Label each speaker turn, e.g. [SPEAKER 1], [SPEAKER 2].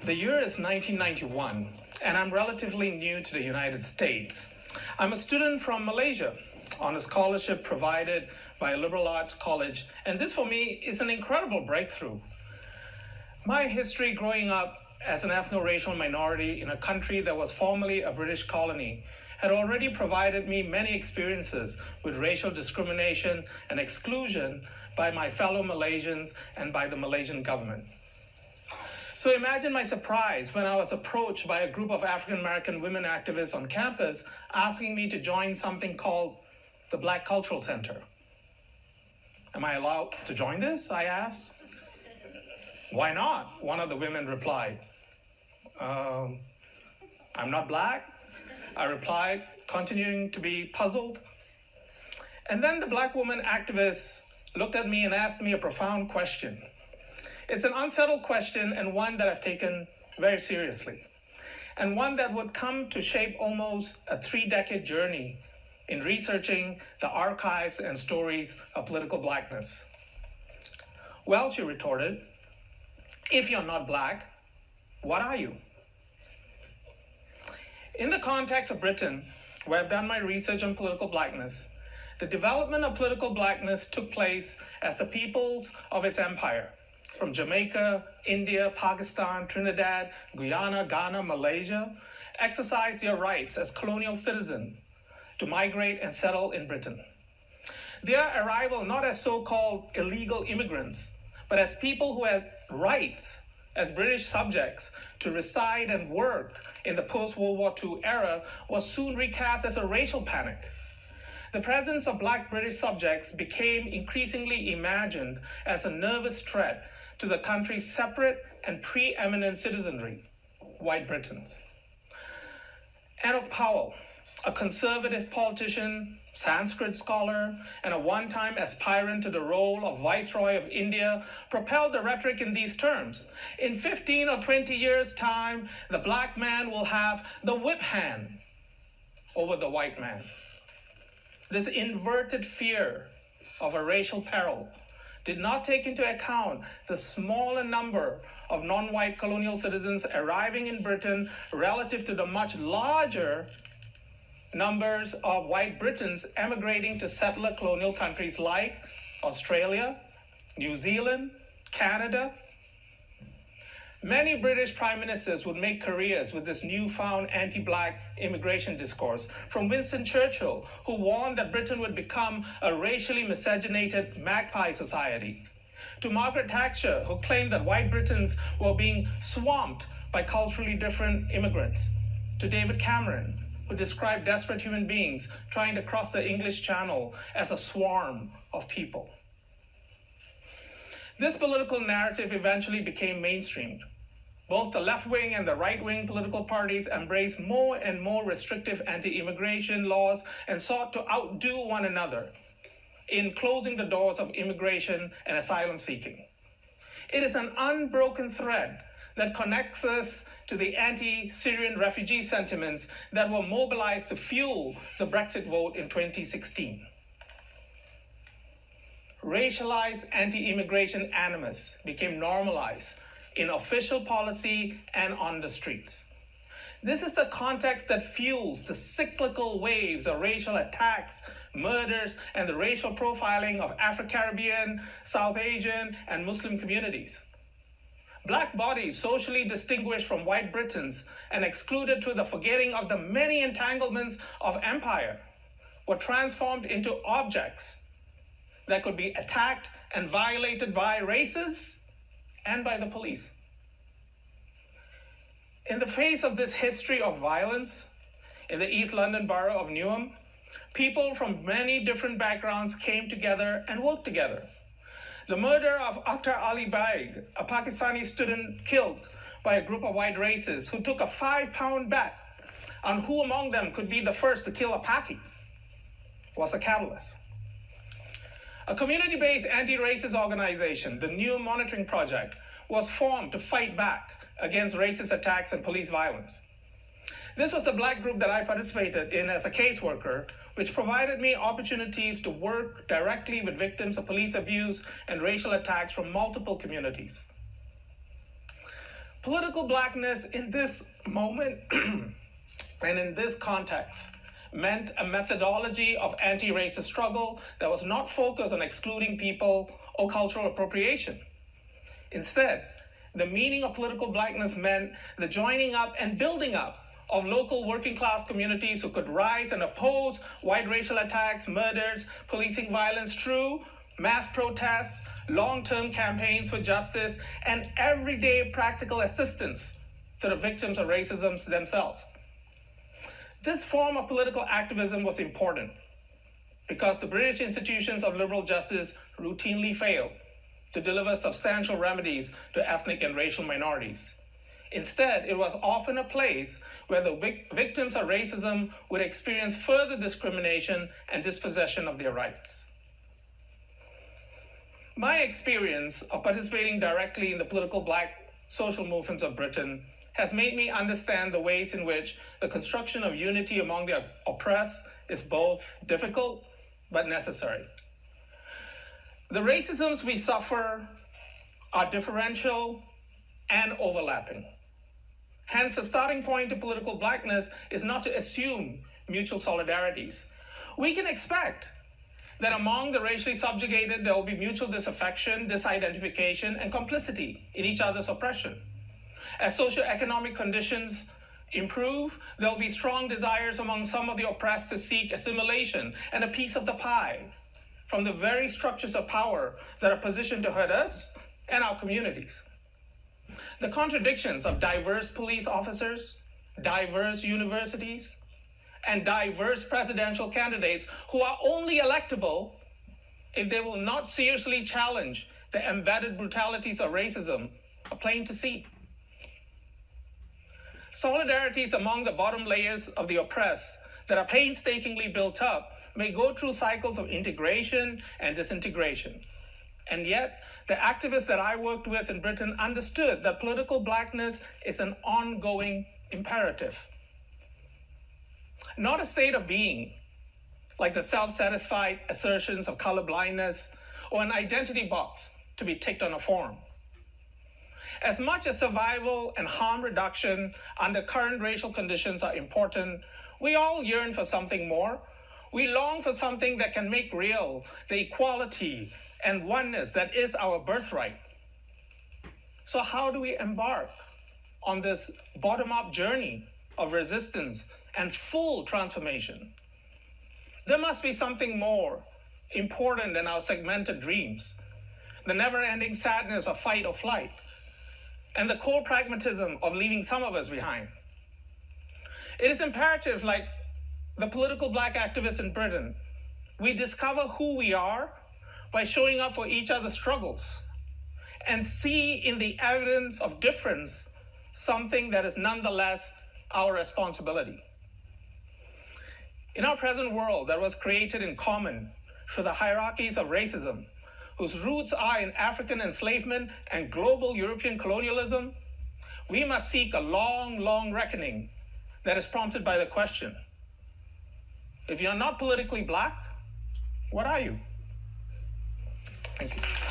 [SPEAKER 1] The year is 1991, and I'm relatively new to the United States. I'm a student from Malaysia on a scholarship provided by a liberal arts college, and this for me is an incredible breakthrough. My history growing up as an ethno-racial minority in a country that was formerly a British colony had already provided me many experiences with racial discrimination and exclusion by my fellow Malaysians and by the Malaysian government. So imagine my surprise when I was approached by a group of African American women activists on campus asking me to join something called the Black Cultural Center. Am I allowed to join this? I asked. Why not? One of the women replied. I'm not black, I replied, continuing to be puzzled. And then the black woman activist looked at me and asked me a profound question. It's an unsettled question and one that I've taken very seriously, and one that would come to shape almost a 3-decade journey in researching the archives and stories of political blackness. Well, she retorted, if you're not black, what are you? In the context of Britain, where I've done my research on political blackness, the development of political blackness took place as the peoples of its empire, from Jamaica, India, Pakistan, Trinidad, Guyana, Ghana, Malaysia, exercised their rights as colonial citizens to migrate and settle in Britain. Their arrival not as so-called illegal immigrants, but as people who had rights as British subjects to reside and work in the post-World War II era was soon recast as a racial panic. The presence of black British subjects became increasingly imagined as a nervous threat to the country's separate and preeminent citizenry, white Britons. Enoch Powell, a conservative politician, Sanskrit scholar, and a one-time aspirant to the role of Viceroy of India, propelled the rhetoric in these terms. In 15 or 20 years' time, the black man will have the whip hand over the white man. This inverted fear of a racial peril did not take into account the smaller number of non-white colonial citizens arriving in Britain relative to the much larger numbers of white Britons emigrating to settler colonial countries like Australia, New Zealand, Canada. Many British prime ministers would make careers with this newfound anti-black immigration discourse, from Winston Churchill, who warned that Britain would become a racially miscegenated magpie society, to Margaret Thatcher, who claimed that white Britons were being swamped by culturally different immigrants, to David Cameron, who described desperate human beings trying to cross the English Channel as a swarm of people. This political narrative eventually became mainstreamed. Both the left-wing and the right-wing political parties embraced more and more restrictive anti-immigration laws and sought to outdo one another in closing the doors of immigration and asylum seeking. It is an unbroken thread that connects us to the anti-Syrian refugee sentiments that were mobilized to fuel the Brexit vote in 2016. Racialized anti-immigration animus became normalized in official policy and on the streets. This is the context that fuels the cyclical waves of racial attacks, murders, and the racial profiling of Afro-Caribbean, South Asian, and Muslim communities. Black bodies socially distinguished from white Britons and excluded through the forgetting of the many entanglements of empire were transformed into objects that could be attacked and violated by racists and by the police. In the face of this history of violence in the East London borough of Newham, people from many different backgrounds came together and worked together. The murder of Akhtar Ali Baig, a Pakistani student killed by a group of white racists who took a 5-pound bet on who among them could be the first to kill a Paki, was a catalyst. A community-based anti-racist organization, the New Monitoring Project, was formed to fight back against racist attacks and police violence. This was the black group that I participated in as a caseworker, which provided me opportunities to work directly with victims of police abuse and racial attacks from multiple communities. Political blackness in this moment and in this context meant a methodology of anti-racist struggle that was not focused on excluding people or cultural appropriation. Instead, the meaning of political blackness meant the joining up and building up of local working class communities who could rise and oppose white racial attacks, murders, policing violence through mass protests, long-term campaigns for justice, and everyday practical assistance to the victims of racism themselves. This form of political activism was important because the British institutions of liberal justice routinely failed to deliver substantial remedies to ethnic and racial minorities. Instead, it was often a place where the victims of racism would experience further discrimination and dispossession of their rights. My experience of participating directly in the political black social movements of Britain has made me understand the ways in which the construction of unity among the oppressed is both difficult but necessary. The racisms we suffer are differential and overlapping. Hence, the starting point to political blackness is not to assume mutual solidarities. We can expect that among the racially subjugated, there will be mutual disaffection, disidentification, and complicity in each other's oppression. As socioeconomic conditions improve, there will be strong desires among some of the oppressed to seek assimilation and a piece of the pie from the very structures of power that are positioned to hurt us and our communities. The contradictions of diverse police officers, diverse universities, and diverse presidential candidates who are only electable if they will not seriously challenge the embedded brutalities of racism are plain to see. Solidarities among the bottom layers of the oppressed that are painstakingly built up may go through cycles of integration and disintegration. And yet, the activists that I worked with in Britain understood that political blackness is an ongoing imperative, not a state of being, like the self-satisfied assertions of colorblindness or an identity box to be ticked on a form. As much as survival and harm reduction under current racial conditions are important, we all yearn for something more. We long for something that can make real the equality and oneness that is our birthright. So how do we embark on this bottom-up journey of resistance and full transformation? There must be something more important than our segmented dreams, the never-ending sadness of fight or flight, and the core pragmatism of leaving some of us behind. It is imperative, like the political black activists in Britain, we discover who we are by showing up for each other's struggles and see in the evidence of difference something that is nonetheless our responsibility. In our present world that was created in common through the hierarchies of racism, whose roots are in African enslavement and global European colonialism, we must seek a long, long reckoning that is prompted by the question, if you're not politically black, what are you? Thank you.